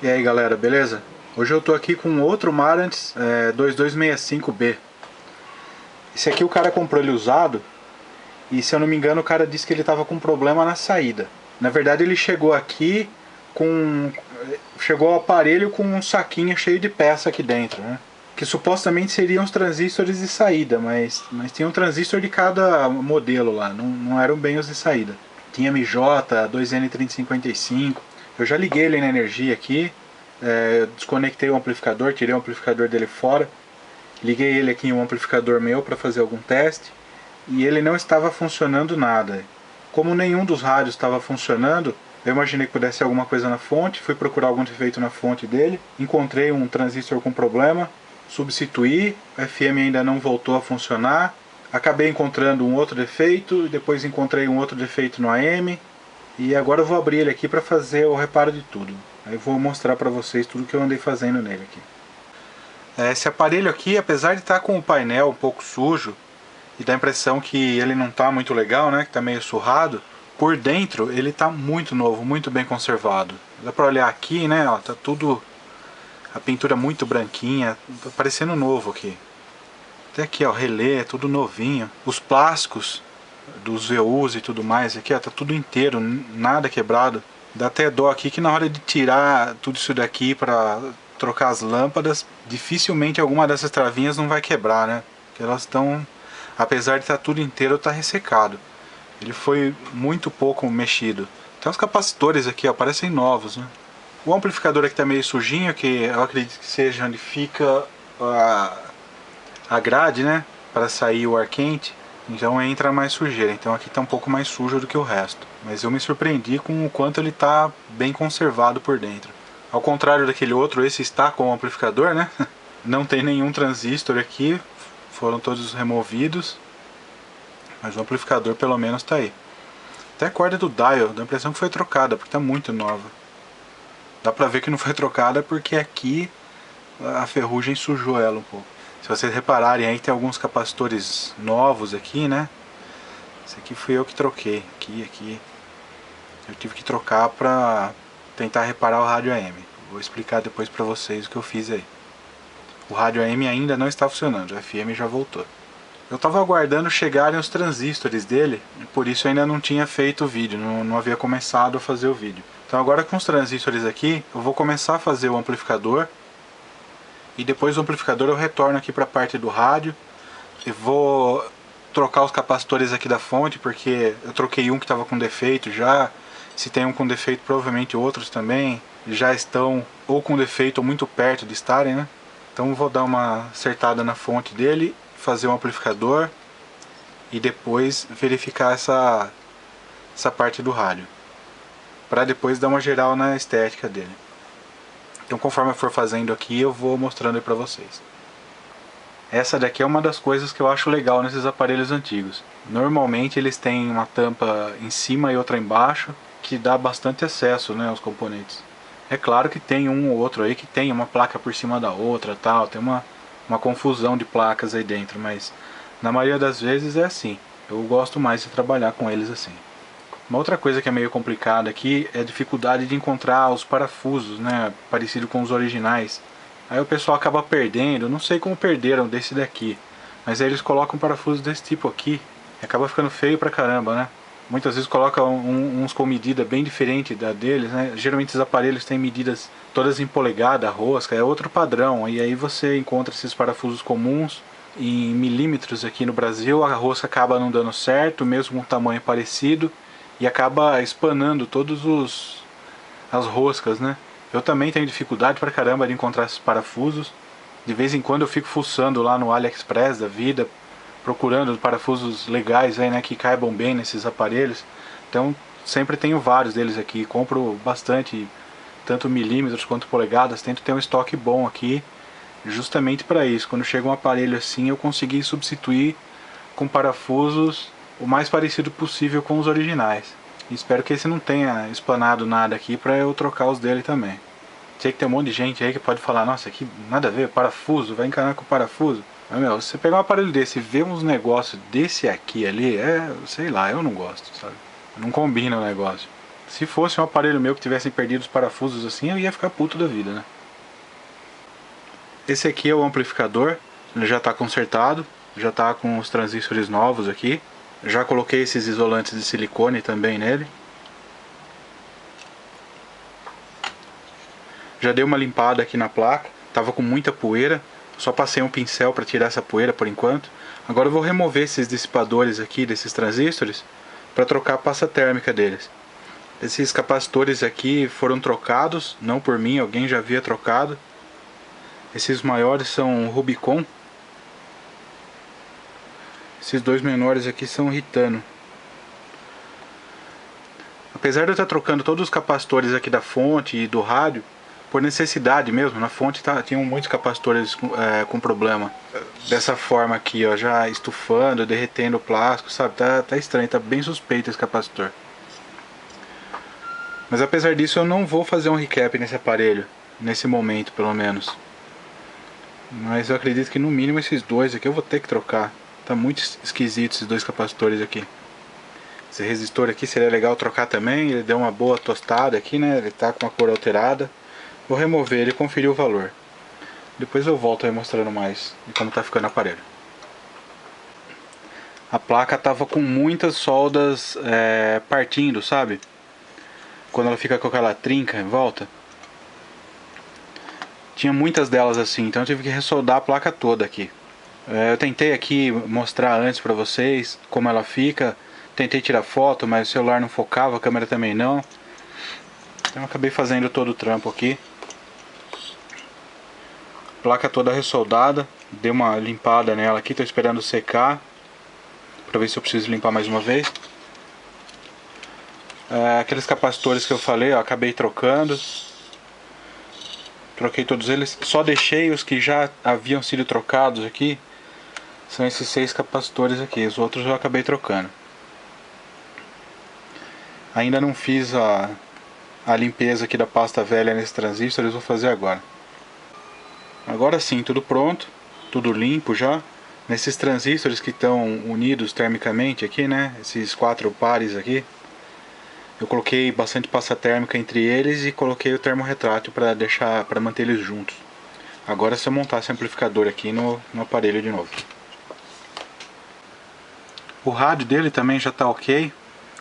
E aí galera, beleza? Hoje eu tô aqui com outro Marantz 2265B. Esse aqui o cara comprou ele usado e, se eu não me engano, o cara disse que ele tava com problema na saída. Na verdade ele chegou aqui com... chegou ao aparelho com um saquinho cheio de peça aqui dentro, né? Que supostamente seriam os transistores de saída, mas tinha um transistor de cada modelo lá, não eram bem os de saída. Tinha MJ, 2N3055. Eu já liguei ele na energia aqui, desconectei o amplificador, tirei o amplificador dele fora, liguei ele aqui em um amplificador meu para fazer algum teste e ele não estava funcionando nada. Como nenhum dos rádios estava funcionando, eu imaginei que pudesse ser alguma coisa na fonte, fui procurar algum defeito na fonte dele, encontrei um transistor com problema, substituí, o FM ainda não voltou a funcionar, acabei encontrando um outro defeito, depois encontrei um outro defeito no AM, e agora eu vou abrir ele aqui para fazer o reparo de tudo. Aí vou mostrar para vocês tudo que eu andei fazendo nele aqui. Esse aparelho aqui, apesar de estar com o painel um pouco sujo e dá a impressão que ele não está muito legal, né, que está meio surrado, por dentro ele está muito novo, muito bem conservado. Dá para olhar aqui, né, ó, tá tudo, a pintura muito branquinha, tá parecendo novo aqui. Até aqui, ó, relé, tudo novinho. Os plásticos dos VUs e tudo mais aqui, ó, tá tudo inteiro, nada quebrado. Dá até dó aqui que na hora de tirar tudo isso daqui para trocar as lâmpadas, dificilmente alguma dessas travinhas não vai quebrar, né? Porque elas estão, apesar de estar tudo inteiro, tá ressecado. Ele foi muito pouco mexido. Tem uns capacitores aqui, ó, parecem novos, né? O amplificador aqui tá meio sujinho, que eu acredito que seja onde fica a grade, né? Para sair o ar quente. Então entra mais sujeira, então aqui está um pouco mais sujo do que o resto. Mas eu me surpreendi com o quanto ele está bem conservado por dentro. Ao contrário daquele outro, esse está com o amplificador, né? Não tem nenhum transistor aqui, foram todos removidos. Mas o amplificador pelo menos está aí. Até a corda do dial, dá a impressão que foi trocada, porque está muito nova. Dá pra ver que não foi trocada porque aqui a ferrugem sujou ela um pouco. Se vocês repararem aí, tem alguns capacitores novos aqui, né? Esse aqui fui eu que troquei. Aqui. Eu tive que trocar pra tentar reparar o rádio AM. Vou explicar depois pra vocês o que eu fiz aí. O rádio AM ainda não está funcionando, o FM já voltou. Eu tava aguardando chegarem os transistores dele, e por isso eu ainda não tinha feito o vídeo, não havia começado a fazer o vídeo. Então agora com os transistores aqui, eu vou começar a fazer o amplificador. E depois do amplificador eu retorno aqui para a parte do rádio e vou trocar os capacitores aqui da fonte, porque eu troquei um que estava com defeito já. Se tem um com defeito, provavelmente outros também já estão ou com defeito ou muito perto de estarem, né? Então vou dar uma acertada na fonte dele, fazer um amplificador e depois verificar essa parte do rádio, para depois dar uma geral na estética dele. Então conforme eu for fazendo aqui, eu vou mostrando aí pra vocês. Essa daqui é uma das coisas que eu acho legal nesses aparelhos antigos. Normalmente eles têm uma tampa em cima e outra embaixo, que dá bastante acesso, né, aos componentes. É claro que tem um ou outro aí que tem uma placa por cima da outra, tal, tem uma confusão de placas aí dentro, mas na maioria das vezes é assim. Eu gosto mais de trabalhar com eles assim. Uma outra coisa que é meio complicada aqui é a dificuldade de encontrar os parafusos, né, parecido com os originais. Aí o pessoal acaba perdendo, não sei como perderam desse daqui, mas aí eles colocam parafusos desse tipo aqui, e acaba ficando feio pra caramba, né. Muitas vezes colocam uns com medida bem diferente da deles, né. Geralmente os aparelhos têm medidas todas em polegada, rosca, é outro padrão, e aí você encontra esses parafusos comuns em milímetros aqui no Brasil, a rosca acaba não dando certo, mesmo com um tamanho parecido, e acaba espanando todos as roscas, né? Eu também tenho dificuldade pra caramba de encontrar esses parafusos. De vez em quando eu fico fuçando lá no AliExpress da vida, procurando parafusos legais aí, né, que caibam bem nesses aparelhos. Então sempre tenho vários deles aqui, compro bastante, tanto milímetros quanto polegadas, tento ter um estoque bom aqui, justamente para isso. Quando chega um aparelho assim, eu consegui substituir com parafusos o mais parecido possível com os originais. E espero que esse não tenha explanado nada aqui para eu trocar os dele também. Sei que tem um monte de gente aí que pode falar, nossa, aqui nada a ver, parafuso, vai encanar com parafuso. Mas meu, se você pegar um aparelho desse e ver uns negócios desse aqui ali, sei lá, eu não gosto, sabe? Não combina o negócio. Se fosse um aparelho meu que tivesse perdido os parafusos assim, eu ia ficar puto da vida, né? Esse aqui é o amplificador, ele já está consertado, já está com os transistores novos aqui. Já coloquei esses isolantes de silicone também nele. Já dei uma limpada aqui na placa, tava com muita poeira, só passei um pincel para tirar essa poeira por enquanto. Agora eu vou remover esses dissipadores aqui desses transistores para trocar a pasta térmica deles. Esses capacitores aqui foram trocados, não por mim, alguém já havia trocado. Esses maiores são Rubicon. Esses dois menores aqui são Ritano. Apesar de eu estar trocando todos os capacitores aqui da fonte e do rádio, por necessidade mesmo, na fonte tinham muitos capacitores com problema. Dessa forma aqui, ó, já estufando, derretendo o plástico, sabe? Tá estranho, tá bem suspeito esse capacitor. Mas apesar disso eu não vou fazer um recap nesse aparelho, nesse momento pelo menos. Mas eu acredito que no mínimo esses dois aqui eu vou ter que trocar. Tá muito esquisito esses dois capacitores aqui. Esse resistor aqui seria legal trocar também, ele deu uma boa tostada aqui, né? Ele tá com a cor alterada. Vou remover ele e conferir o valor. Depois eu volto aí mostrando mais de como tá ficando o aparelho. A placa tava com muitas soldas partindo, sabe? Quando ela fica com aquela trinca em volta. Tinha muitas delas assim, então eu tive que ressoldar a placa toda aqui. Eu tentei aqui mostrar antes pra vocês como ela fica. Tentei tirar foto, mas o celular não focava, a câmera também não. Então eu acabei fazendo todo o trampo aqui. Placa toda ressoldada. Dei uma limpada nela aqui, tô esperando secar pra ver se eu preciso limpar mais uma vez. Aqueles capacitores que eu falei, ó, acabei trocando. Troquei todos eles. Só deixei os que já haviam sido trocados aqui. São esses 6 capacitores aqui. Os outros eu acabei trocando. Ainda não fiz a limpeza aqui da pasta velha nesse transistor. Vou fazer agora. Agora sim, tudo pronto. Tudo limpo já. Nesses transistores que estão unidos termicamente aqui, né? Esses 4 pares aqui. Eu coloquei bastante pasta térmica entre eles e coloquei o termorretrátil para manter eles juntos. Agora é só montar esse amplificador aqui no aparelho de novo. O rádio dele também já está ok.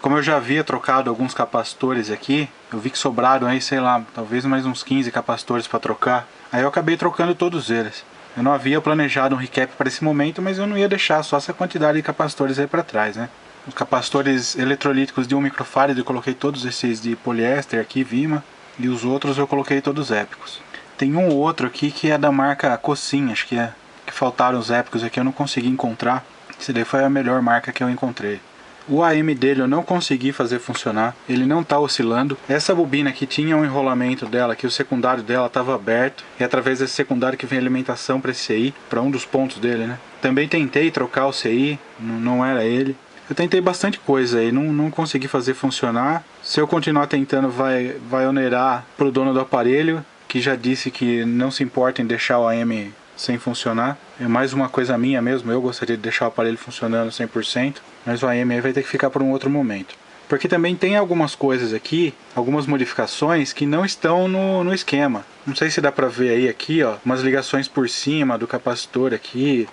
Como eu já havia trocado alguns capacitores aqui, eu vi que sobraram aí, sei lá, talvez mais uns 15 capacitores para trocar. Aí eu acabei trocando todos eles. Eu não havia planejado um recap para esse momento, mas eu não ia deixar só essa quantidade de capacitores aí para trás, né? Os capacitores eletrolíticos de 1 microfarad eu coloquei todos esses de poliéster aqui, Vima. E os outros eu coloquei todos épicos. Tem um ou outro aqui que é da marca Cossin, acho que que faltaram os épicos aqui, eu não consegui encontrar. Esse daí foi a melhor marca que eu encontrei. O AM dele eu não consegui fazer funcionar, ele não está oscilando. Essa bobina aqui tinha um enrolamento dela, que o secundário dela estava aberto. E através desse secundário que vem alimentação para esse CI, para um dos pontos dele, né? Também tentei trocar o CI, não era ele. Eu tentei bastante coisa aí, não consegui fazer funcionar. Se eu continuar tentando vai onerar pro dono do aparelho, que já disse que não se importa em deixar o AM sem funcionar. É mais uma coisa minha mesmo, eu gostaria de deixar o aparelho funcionando 100%, mas o AM aí vai ter que ficar por um outro momento. Porque também tem algumas coisas aqui, algumas modificações que não estão no esquema. Não sei se dá pra ver aí aqui, ó, umas ligações por cima do capacitor aqui.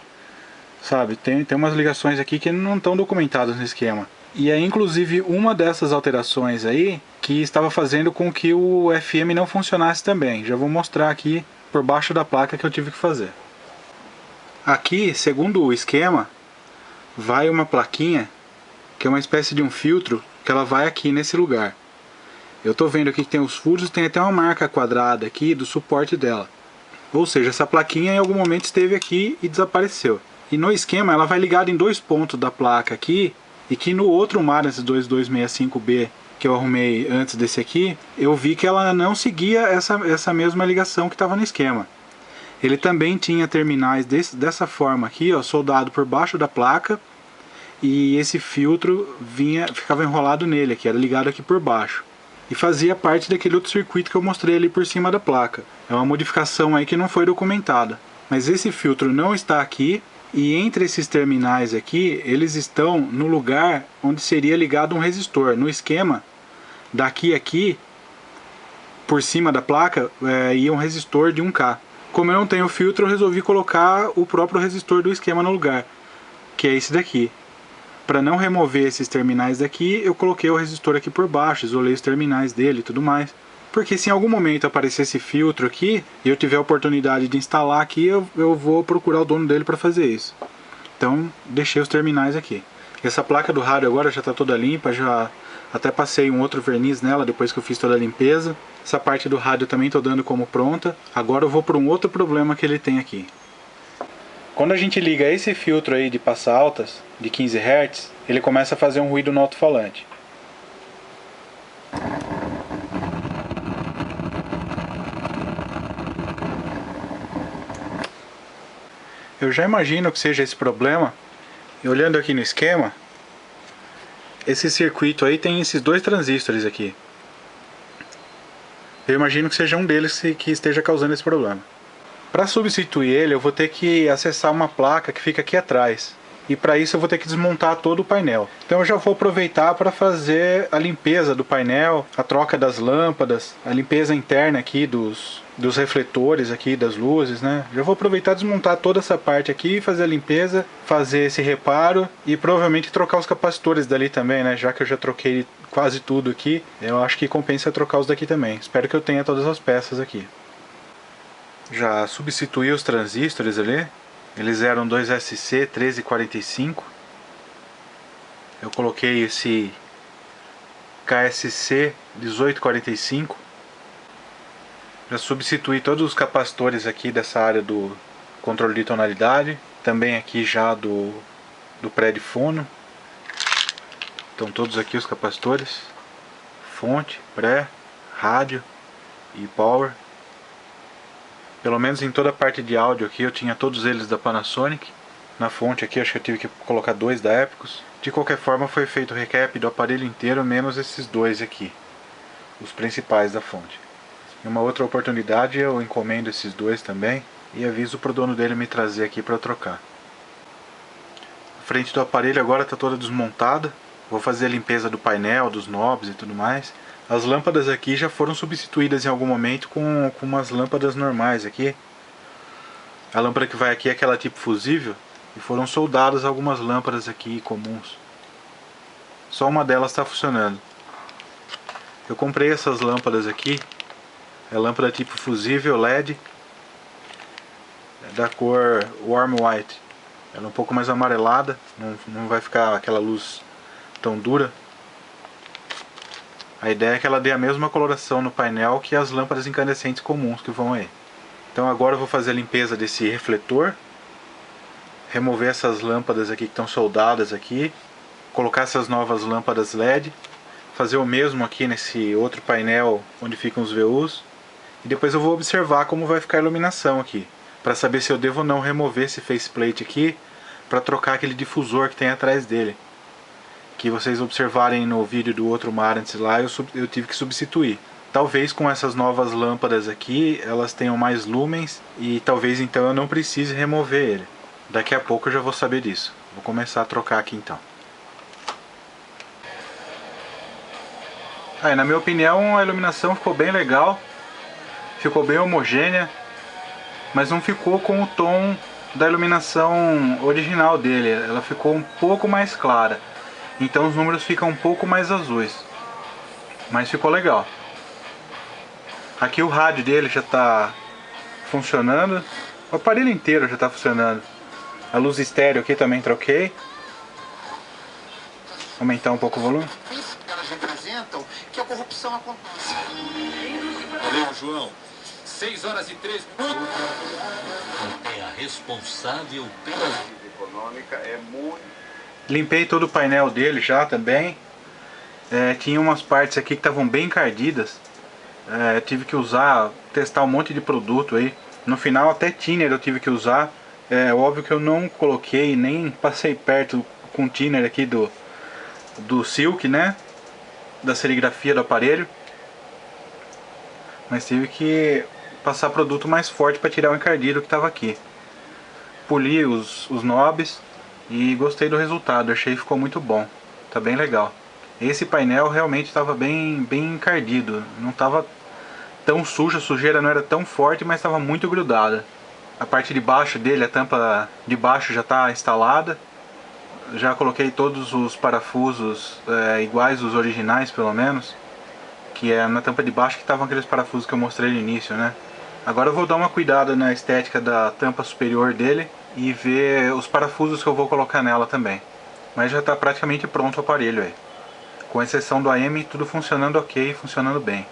Sabe, tem umas ligações aqui que não estão documentadas no esquema. E é inclusive uma dessas alterações aí que estava fazendo com que o FM não funcionasse também. Já vou mostrar aqui por baixo da placa que eu tive que fazer. Aqui, segundo o esquema, vai uma plaquinha que é uma espécie de um filtro que ela vai aqui nesse lugar. Eu tô vendo aqui que tem os furos, tem até uma marca quadrada aqui do suporte dela. Ou seja, essa plaquinha em algum momento esteve aqui e desapareceu. E no esquema ela vai ligada em 2 pontos da placa aqui, e que no outro Marantz 2265B que eu arrumei antes desse aqui, eu vi que ela não seguia essa mesma ligação que estava no esquema. Ele também tinha terminais dessa forma aqui, ó, soldado por baixo da placa, e esse filtro ficava enrolado nele aqui, era ligado aqui por baixo. E fazia parte daquele outro circuito que eu mostrei ali por cima da placa. É uma modificação aí que não foi documentada. Mas esse filtro não está aqui. E entre esses terminais aqui, eles estão no lugar onde seria ligado um resistor. No esquema, Daqui a aqui, por cima da placa, ia um resistor de 1K. Como eu não tenho filtro, eu resolvi colocar o próprio resistor do esquema no lugar, que é esse daqui. Para não remover esses terminais daqui, eu coloquei o resistor aqui por baixo, isolei os terminais dele e tudo mais. Porque se em algum momento aparecer esse filtro aqui, e eu tiver a oportunidade de instalar aqui, eu vou procurar o dono dele para fazer isso. Então, deixei os terminais aqui. Essa placa do rádio agora já está toda limpa, já até passei um outro verniz nela depois que eu fiz toda a limpeza. Essa parte do rádio também estou dando como pronta. Agora eu vou para um outro problema que ele tem aqui. Quando a gente liga esse filtro aí de passa altas, de 15 Hz, ele começa a fazer um ruído no alto-falante. Eu já imagino que seja esse problema. E olhando aqui no esquema, esse circuito aí tem esses dois transistores aqui. Eu imagino que seja um deles que esteja causando esse problema. Para substituir ele, eu vou ter que acessar uma placa que fica aqui atrás. E para isso eu vou ter que desmontar todo o painel. Então eu já vou aproveitar para fazer a limpeza do painel, a troca das lâmpadas, a limpeza interna aqui dos refletores aqui, das luzes, né? Já vou aproveitar e desmontar toda essa parte aqui, fazer a limpeza, fazer esse reparo e provavelmente trocar os capacitores dali também, né? Já que eu já troquei quase tudo aqui, eu acho que compensa trocar os daqui também. Espero que eu tenha todas as peças aqui. Já substituí os transistores ali. Eles eram 2SC 1345. Eu coloquei esse KSC 1845. Já substituí todos os capacitores aqui dessa área do controle de tonalidade. Também aqui já do pré de fono. Estão todos aqui os capacitores. Fonte, pré, rádio e power. Pelo menos em toda a parte de áudio aqui eu tinha todos eles da Panasonic. Na fonte aqui acho que eu tive que colocar 2 da Epicus. De qualquer forma foi feito o recap do aparelho inteiro, menos esses 2 aqui. Os principais da fonte. Em uma outra oportunidade eu encomendo esses 2 também. E aviso pro dono dele me trazer aqui para eu trocar. A frente do aparelho agora está toda desmontada. Vou fazer a limpeza do painel, dos knobs e tudo mais. As lâmpadas aqui já foram substituídas em algum momento com umas lâmpadas normais aqui. A lâmpada que vai aqui é aquela tipo fusível. E foram soldadas algumas lâmpadas aqui comuns. Só uma delas está funcionando. Eu comprei essas lâmpadas aqui. É lâmpada tipo fusível LED. Da cor Warm White. Ela é um pouco mais amarelada. Não vai ficar aquela luz tão dura. A ideia é que ela dê a mesma coloração no painel que as lâmpadas incandescentes comuns que vão aí. Então agora eu vou fazer a limpeza desse refletor. Remover essas lâmpadas aqui que estão soldadas aqui. Colocar essas novas lâmpadas LED. Fazer o mesmo aqui nesse outro painel onde ficam os VUs. E depois eu vou observar como vai ficar a iluminação aqui. Para saber se eu devo ou não remover esse faceplate aqui. Para trocar aquele difusor que tem atrás dele. Que vocês observarem no vídeo do outro Marantz lá, eu tive que substituir. Talvez com essas novas lâmpadas aqui, elas tenham mais lumens e talvez então eu não precise remover ele. Daqui a pouco eu já vou saber disso. Vou começar a trocar aqui então. Aí, na minha opinião, a iluminação ficou bem legal. Ficou bem homogênea, mas não ficou com o tom da iluminação original dele. Ela ficou um pouco mais clara. Então os números ficam um pouco mais azuis. Mas ficou legal. Aqui o rádio dele já está funcionando. O aparelho inteiro já está funcionando. A luz estéreo aqui também troquei. Aumentar um pouco o volume. Elas representam que a corrupção acontece. Valeu, João. 6 horas e 3 minutos. É a responsável pela econômica é muito. Limpei todo o painel dele já também. Tinha umas partes aqui que estavam bem encardidas. Tive que testar um monte de produto aí. No final até thinner eu tive que usar. Óbvio que eu não coloquei, nem passei perto com o thinner aqui do Silk, né? Da serigrafia do aparelho. Mas tive que passar produto mais forte para tirar o encardido que estava aqui. Poli os knobs. E gostei do resultado, achei que ficou muito bom. Tá bem legal. Esse painel realmente estava bem encardido, não estava tão sujo, a sujeira não era tão forte, mas estava muito grudada. A parte de baixo dele, a tampa de baixo já está instalada. Já coloquei todos os parafusos iguais os originais, pelo menos. Que é na tampa de baixo que estavam aqueles parafusos que eu mostrei no início, né? Agora eu vou dar uma cuidada na estética da tampa superior dele e ver os parafusos que eu vou colocar nela também. Mas já está praticamente pronto o aparelho aí. Com exceção do AM, tudo funcionando ok, funcionando bem.